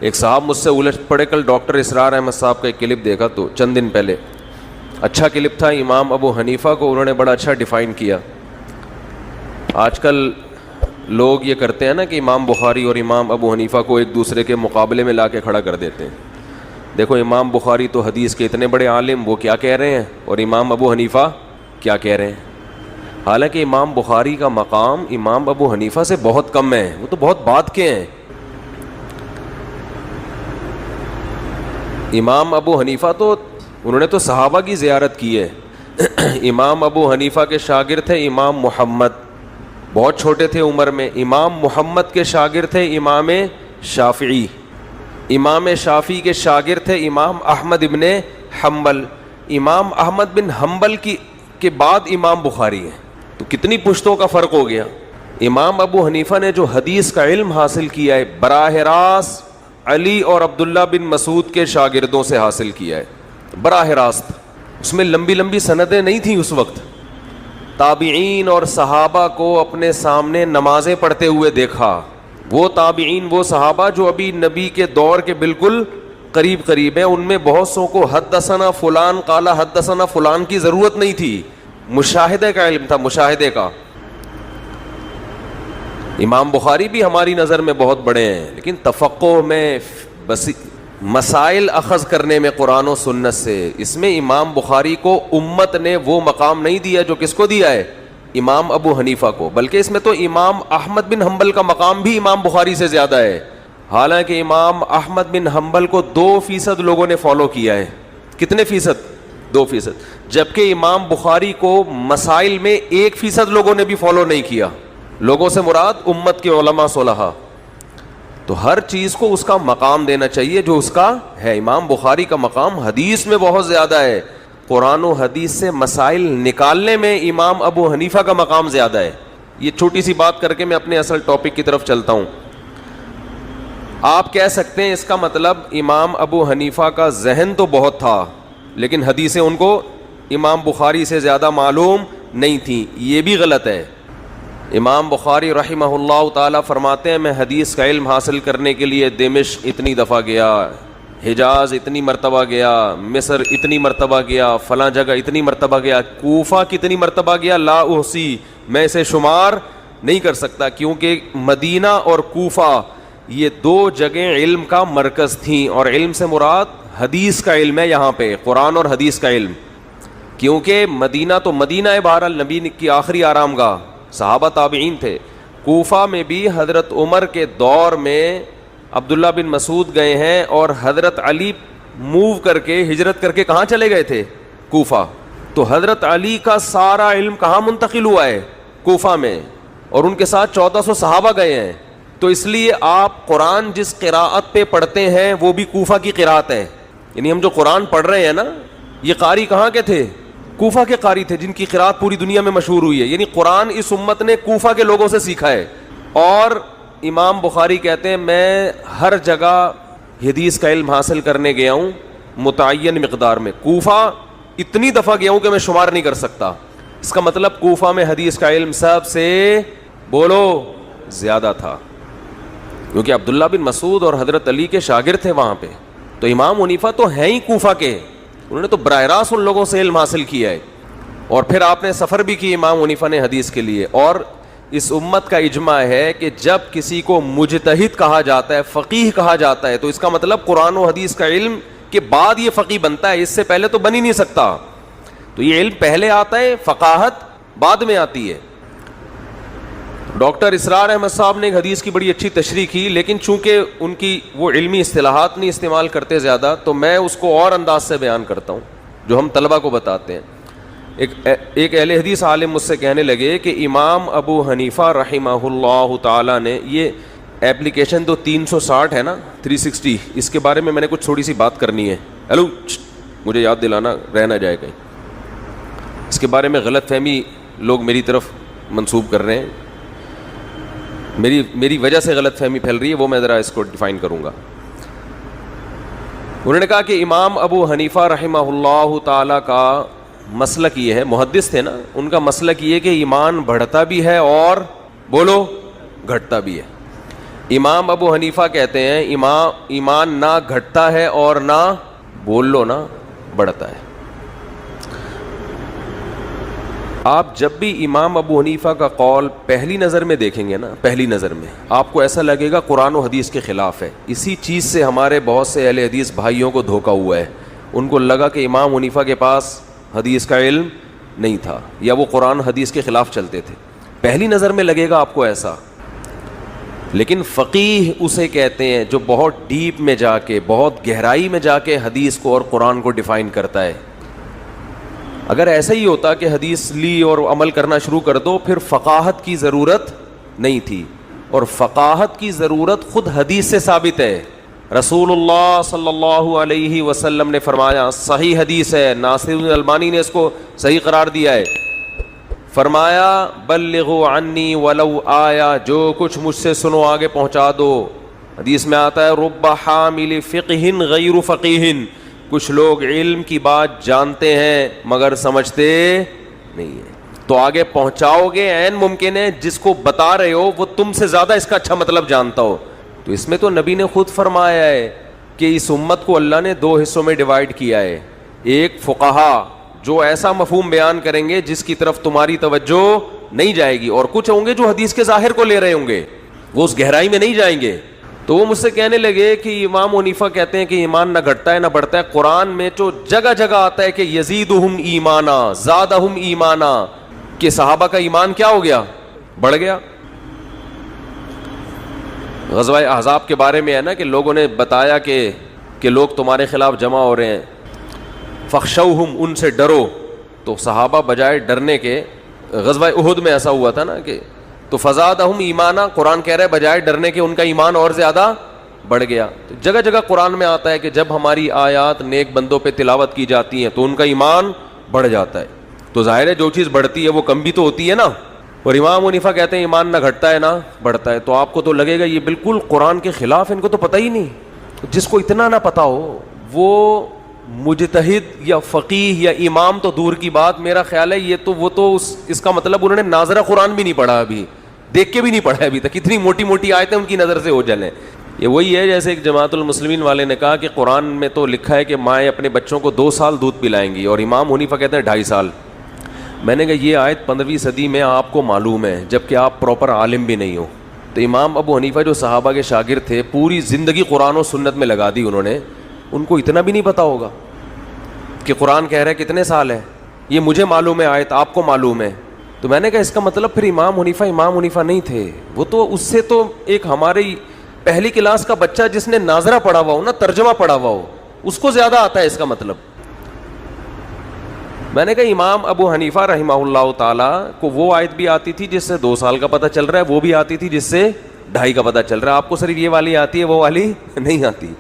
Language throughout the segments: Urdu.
ایک صاحب مجھ سے الجھ پڑے. کل ڈاکٹر اسرار احمد صاحب کا ایک کلپ دیکھا تو چند دن پہلے, اچھا کلپ تھا. امام ابو حنیفہ کو انہوں نے بڑا اچھا ڈیفائن کیا. آج کل لوگ یہ کرتے ہیں نا کہ امام بخاری اور امام ابو حنیفہ کو ایک دوسرے کے مقابلے میں لا کے کھڑا کر دیتے ہیں. دیکھو امام بخاری تو حدیث کے اتنے بڑے عالم, وہ کیا کہہ رہے ہیں, اور امام ابو حنیفہ کیا کہہ رہے ہیں. حالانکہ امام بخاری کا مقام امام ابو حنیفہ سے بہت کم ہے, وہ تو بہت بعد کے ہیں. امام ابو حنیفہ تو انہوں نے تو صحابہ کی زیارت کی ہے. امام ابو حنیفہ کے شاگرد تھے امام محمد, بہت چھوٹے تھے عمر میں. امام محمد کے شاگرد تھے امام شافعی. امام شافعی کے شاگرد تھے امام احمد ابن حنبل. امام احمد بن حنبل کے بعد امام بخاری ہے. تو کتنی پشتوں کا فرق ہو گیا. امام ابو حنیفہ نے جو حدیث کا علم حاصل کیا ہے براہ راست علی اور عبداللہ بن مسعود کے شاگردوں سے حاصل کیا ہے, براہ راست. اس میں لمبی لمبی سندیں نہیں تھیں اس وقت. تابعین اور صحابہ کو اپنے سامنے نمازیں پڑھتے ہوئے دیکھا. وہ تابعین, وہ صحابہ جو ابھی نبی کے دور کے بالکل قریب قریب ہیں, ان میں بہت سو کو حدثنا فلان قال حدثنا فلان کی ضرورت نہیں تھی. مشاہدے کا علم تھا, مشاہدے کا. امام بخاری بھی ہماری نظر میں بہت بڑے ہیں, لیکن تفقہ میں, مسائل اخذ کرنے میں قرآن و سنت سے, اس میں امام بخاری کو امت نے وہ مقام نہیں دیا جو کس کو دیا ہے, امام ابو حنیفہ کو. بلکہ اس میں تو امام احمد بن حنبل کا مقام بھی امام بخاری سے زیادہ ہے. حالانکہ امام احمد بن حنبل کو 2% لوگوں نے فالو کیا ہے. کتنے فیصد؟ 2%. جبکہ امام بخاری کو مسائل میں 1% لوگوں نے بھی فالو نہیں کیا. لوگوں سے مراد امت کے علماء صلحاء. تو ہر چیز کو اس کا مقام دینا چاہیے جو اس کا ہے. امام بخاری کا مقام حدیث میں بہت زیادہ ہے. قرآن و حدیث سے مسائل نکالنے میں امام ابو حنیفہ کا مقام زیادہ ہے. یہ چھوٹی سی بات کر کے میں اپنے اصل ٹاپک کی طرف چلتا ہوں. آپ کہہ سکتے ہیں اس کا مطلب امام ابو حنیفہ کا ذہن تو بہت تھا, لیکن حدیثیں ان کو امام بخاری سے زیادہ معلوم نہیں تھیں. یہ بھی غلط ہے. امام بخاری رحمہ اللہ تعالیٰ فرماتے ہیں میں حدیث کا علم حاصل کرنے کے لیے دمشق اتنی دفعہ گیا, حجاز اتنی مرتبہ گیا, مصر اتنی مرتبہ گیا, فلاں جگہ اتنی مرتبہ گیا, کوفہ کتنی مرتبہ گیا, لا احصی, میں اسے شمار نہیں کر سکتا. کیونکہ مدینہ اور کوفہ یہ 2 جگہیں علم کا مرکز تھیں, اور علم سے مراد حدیث کا علم ہے یہاں پہ, قرآن اور حدیث کا علم. کیونکہ مدینہ تو مدینہ ہے بہرحال, نبی کی آخری آرام گاہ, صحابہ تابعین تھے. کوفہ میں بھی حضرت عمر کے دور میں عبداللہ بن مسعود گئے ہیں, اور حضرت علی موو کر کے, ہجرت کر کے کہاں چلے گئے تھے؟ کوفہ. تو حضرت علی کا سارا علم کہاں منتقل ہوا ہے؟ کوفہ میں, اور ان کے ساتھ 1400 صحابہ گئے ہیں. تو اس لیے آپ قرآن جس قراءت پہ پڑھتے ہیں وہ بھی کوفہ کی قراءت ہے. یعنی ہم جو قرآن پڑھ رہے ہیں نا, یہ قاری کہاں کے تھے؟ کوفہ کے قاری تھے, جن کی قراءت پوری دنیا میں مشہور ہوئی ہے. یعنی قرآن اس امت نے کوفہ کے لوگوں سے سیکھا ہے. اور امام بخاری کہتے ہیں میں ہر جگہ حدیث کا علم حاصل کرنے گیا ہوں متعین مقدار میں. کوفہ اتنی دفعہ گیا ہوں کہ میں شمار نہیں کر سکتا. اس کا مطلب کوفہ میں حدیث کا علم سب سے بولو زیادہ تھا, کیونکہ عبداللہ بن مسعود اور حضرت علی کے شاگرد تھے وہاں پہ. تو امام حنیفہ تو ہیں ہی کوفہ کے, انہوں نے تو براہ راست ان لوگوں سے علم حاصل کیا ہے. اور پھر آپ نے سفر بھی کی امام حنیفہ نے حدیث کے لیے. اور اس امت کا اجماع ہے کہ جب کسی کو مجتہد کہا جاتا ہے, فقیہ کہا جاتا ہے, تو اس کا مطلب قرآن و حدیث کا علم کے بعد یہ فقیہ بنتا ہے, اس سے پہلے تو بن ہی نہیں سکتا. تو یہ علم پہلے آتا ہے, فقاہت بعد میں آتی ہے. ڈاکٹر اسرار احمد صاحب نے ایک حدیث کی بڑی اچھی تشریح کی, لیکن چونکہ ان کی وہ علمی اصطلاحات نہیں استعمال کرتے زیادہ, تو میں اس کو اور انداز سے بیان کرتا ہوں جو ہم طلبہ کو بتاتے ہیں. ایک اہل حدیث عالم مجھ سے کہنے لگے کہ امام ابو حنیفہ رحمہ اللہ تعالیٰ نے, یہ ایپلیکیشن تو 360 ہے نا, 360, اس کے بارے میں نے کچھ تھوڑی سی بات کرنی ہے. ہیلو, مجھے یاد دلانا, رہ نہ جائے کہیں. اس کے بارے میں غلط فہمی لوگ میری طرف منسوب کر رہے ہیں, میری وجہ سے غلط فہمی پھیل رہی ہے, وہ میں ذرا اس کو ڈیفائن کروں گا. انہوں نے کہا کہ امام ابو حنیفہ رحمہ اللہ تعالیٰ کا مسلک یہ ہے, محدث تھے نا, ان کا مسلک یہ کہ ایمان بڑھتا بھی ہے اور بولو گھٹتا بھی ہے. امام ابو حنیفہ کہتے ہیں ایمان نہ گھٹتا ہے اور نہ بول لو نا بڑھتا ہے. آپ جب بھی امام ابو حنیفہ کا قول پہلی نظر میں دیکھیں گے نا، پہلی نظر میں آپ کو ایسا لگے گا قرآن و حدیث کے خلاف ہے. اسی چیز سے ہمارے بہت سے اہل حدیث بھائیوں کو دھوکا ہوا ہے. ان کو لگا کہ امام حنیفہ کے پاس حدیث کا علم نہیں تھا یا وہ قرآن حدیث کے خلاف چلتے تھے. پہلی نظر میں لگے گا آپ کو ایسا، لیکن فقیہ اسے کہتے ہیں جو بہت ڈیپ میں جا کے، بہت گہرائی میں جا کے حدیث کو اور قرآن کو ڈیفائن کرتا ہے. اگر ایسا ہی ہوتا کہ حدیث لی اور عمل کرنا شروع کر دو، پھر فقاہت کی ضرورت نہیں تھی. اور فقاہت کی ضرورت خود حدیث سے ثابت ہے. رسول اللہ صلی اللہ علیہ وسلم نے فرمایا، صحیح حدیث ہے، ناصر البانی نے اس کو صحیح قرار دیا ہے، فرمایا بلغوا عنی ولو آیا، جو کچھ مجھ سے سنو آگے پہنچا دو. حدیث میں آتا ہے رب حامل فقہ غیر فقیہ، کچھ لوگ علم کی بات جانتے ہیں مگر سمجھتے نہیں ہیں. تو آگے پہنچاؤ گے، عین ممکن ہے جس کو بتا رہے ہو وہ تم سے زیادہ اس کا اچھا مطلب جانتا ہو. تو اس میں تو نبی نے خود فرمایا ہے کہ اس امت کو اللہ نے 2 حصوں میں ڈیوائیڈ کیا ہے. ایک فقہا جو ایسا مفہوم بیان کریں گے جس کی طرف تمہاری توجہ نہیں جائے گی، اور کچھ ہوں گے جو حدیث کے ظاہر کو لے رہے ہوں گے، وہ اس گہرائی میں نہیں جائیں گے. تو وہ مجھ سے کہنے لگے کہ امام حنیفہ کہتے ہیں کہ ایمان نہ گھٹتا ہے نہ بڑھتا ہے. قرآن میں جو جگہ جگہ آتا ہے کہ یزیدہم ایمانا زادہم ایمانا، کہ صحابہ کا ایمان کیا ہو گیا؟ بڑھ گیا. غزوہ احزاب کے بارے میں ہے نا کہ لوگوں نے بتایا کہ لوگ تمہارے خلاف جمع ہو رہے ہیں، فخشوہم، ان سے ڈرو. تو صحابہ بجائے ڈرنے کے، غزوہ احد میں ایسا ہوا تھا نا کہ تو فزادہم ایمانا، قرآن کہہ رہا ہے بجائے ڈرنے کے ان کا ایمان اور زیادہ بڑھ گیا. تو جگہ جگہ قرآن میں آتا ہے کہ جب ہماری آیات نیک بندوں پہ تلاوت کی جاتی ہیں تو ان کا ایمان بڑھ جاتا ہے. تو ظاہر ہے جو چیز بڑھتی ہے وہ کم بھی تو ہوتی ہے نا. اور امام حنیفہ کہتے ہیں ایمان نہ گھٹتا ہے نہ بڑھتا ہے. تو آپ کو تو لگے گا یہ بالکل قرآن کے خلاف، ان کو تو پتہ ہی نہیں. جس کو اتنا نہ پتا ہو وہ مجتہد یا فقیہ یا امام تو دور کی بات، میرا خیال ہے یہ تو وہ تو اس کا مطلب انہوں نے ناظرہ قرآن بھی نہیں پڑھا، ابھی دیکھ کے بھی نہیں پڑھا ابھی تک. اتنی موٹی موٹی آیتیں ان کی نظر سے ہو جلیں. یہ وہی ہے جیسے ایک جماعت المسلمین والے نے کہا کہ قرآن میں تو لکھا ہے کہ مائیں اپنے بچوں کو 2 سال دودھ پلائیں گی، اور امام حنیفہ کہتے ہیں 2.5 سال. میں نے کہا یہ آیت 15ویں صدی میں آپ کو معلوم ہے جبکہ آپ پراپر عالم بھی نہیں ہو. تو امام ابو حنیفہ جو صحابہ کے شاگرد تھے، پوری زندگی قرآن و سنت میں لگا دی انہوں نے، ان کو اتنا بھی نہیں پتا ہوگا کہ قرآن کہہ رہا ہے کتنے سال ہے. یہ مجھے معلوم ہے آیت، آپ کو معلوم ہے. تو میں نے کہا اس کا مطلب پھر امام حنیفہ نہیں تھے، وہ تو اس سے تو ایک ہماری پہلی کلاس کا بچہ جس نے ناظرہ پڑھا ہوا ہو نا، ترجمہ پڑھا ہوا ہو، اس کو زیادہ آتا ہے اس کا مطلب. میں نے کہا امام ابو حنیفہ رحمہ اللہ تعالیٰ کو وہ آیت بھی آتی تھی جس سے 2 سال کا پتہ چل رہا ہے، وہ بھی آتی تھی جس سے 2.5 کا پتہ چل رہا ہے. آپ کو صرف یہ والی آتی ہے، وہ والی نہیں آتی.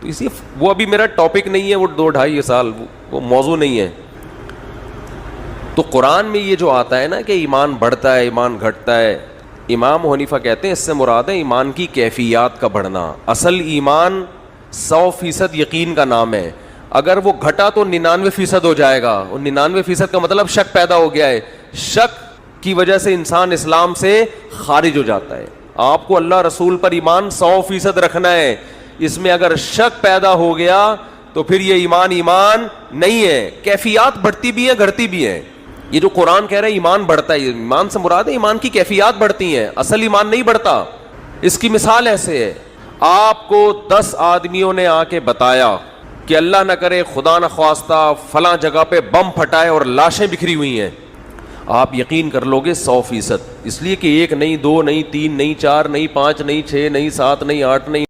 تو اسی وہ ابھی میرا ٹاپک نہیں ہے، وہ 2-2.5 سال وہ موضوع نہیں ہے. تو قرآن میں یہ جو آتا ہے نا کہ ایمان بڑھتا ہے ایمان گھٹتا ہے، امام حنیفہ کہتے ہیں اس سے مراد ہے ایمان کی کیفیات کا بڑھنا. اصل ایمان 100% یقین کا نام ہے. اگر وہ گھٹا تو 99% ہو جائے گا، اور 99% کا مطلب شک پیدا ہو گیا ہے. شک کی وجہ سے انسان اسلام سے خارج ہو جاتا ہے. آپ کو اللہ رسول پر ایمان 100% رکھنا ہے. اس میں اگر شک پیدا ہو گیا تو پھر یہ ایمان نہیں ہے. کیفیات بڑھتی بھی ہیں گھٹتی بھی ہیں. یہ جو قرآن کہہ رہا ہے ایمان بڑھتا ہے، ایمان سے مراد ہے ایمان کی کیفیات بڑھتی ہیں، اصل ایمان نہیں بڑھتا. اس کی مثال ایسے ہے، آپ کو 10 آدمیوں نے آ کے بتایا کہ اللہ نہ کرے خدا نہ خواستہ فلاں جگہ پہ بم پھٹائے اور لاشیں بکھری ہوئی ہیں، آپ یقین کر لو گے 100%. اس لیے کہ 1 نہیں 2 نہیں 3 نہیں 4 نہیں 5 نہیں 6 نہیں 7 نہیں 8 نہیں